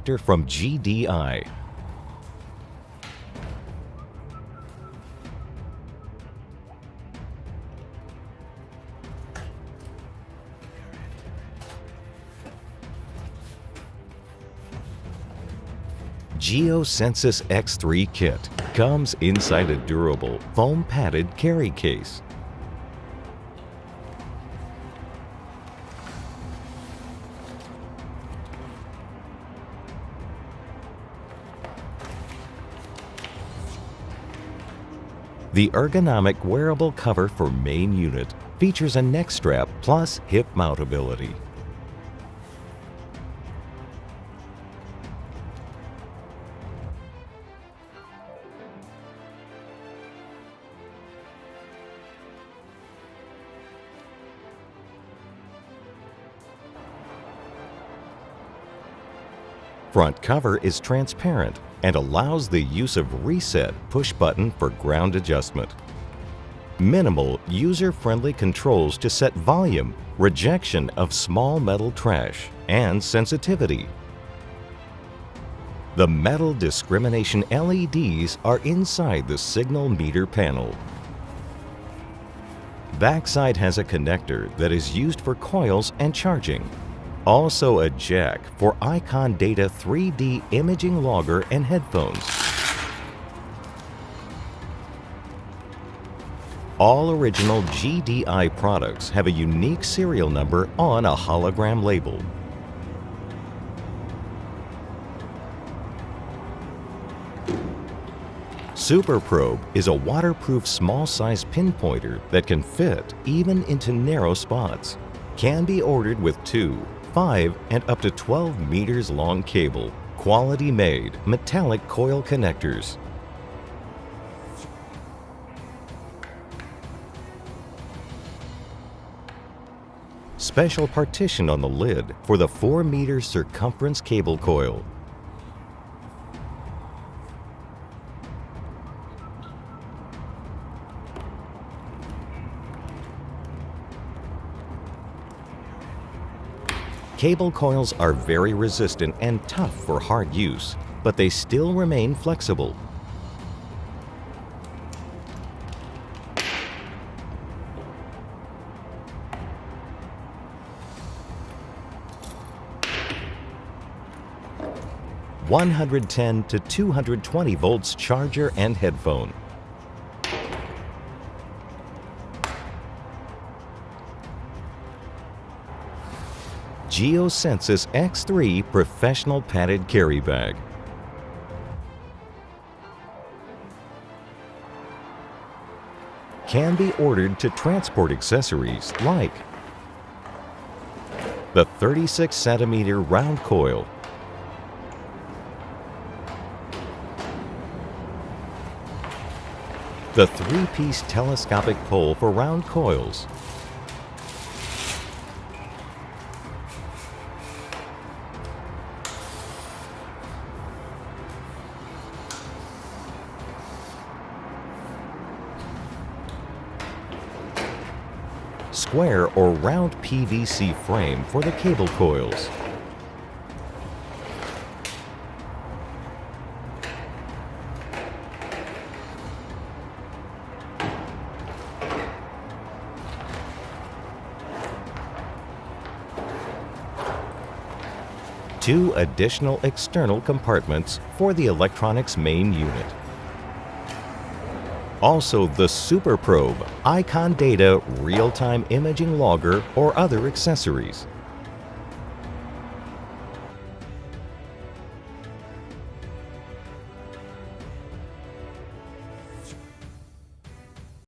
Detector from GDI. GEOSENSIS X3 kit comes inside a durable, foam-padded carry case. The ergonomic wearable cover for main unit features a neck strap plus hip mountability. Front cover is transparent and allows the use of reset push button for ground adjustment. Minimal, user-friendly controls to set volume, rejection of small metal trash, and sensitivity. The metal discrimination LEDs are inside the signal meter panel. Backside has a connector that is used for coils and charging. Also a jack for Icon Data 3D imaging logger and headphones. All original GDI products have a unique serial number on a hologram label. Super Probe is a waterproof small-size pinpointer that can fit even into narrow spots. Can be ordered with 2, 5, and up to 12 meters long cable, quality made metallic coil connectors. Special partition on the lid for the 4-meter circumference cable coil. Cable coils are very resistant and tough for hard use, but they still remain flexible. (110 to 220 volts charger and headphone. GEOSENSIS X3 Professional Padded Carry Bag. Can be ordered to transport accessories like the 36 centimeter round coil, the 3-piece telescopic pole for round coils, square or round PVC frame for the cable coils, two additional external compartments for the electronics main unit. Also the Super Probe, Icon Data real-time imaging logger or other accessories.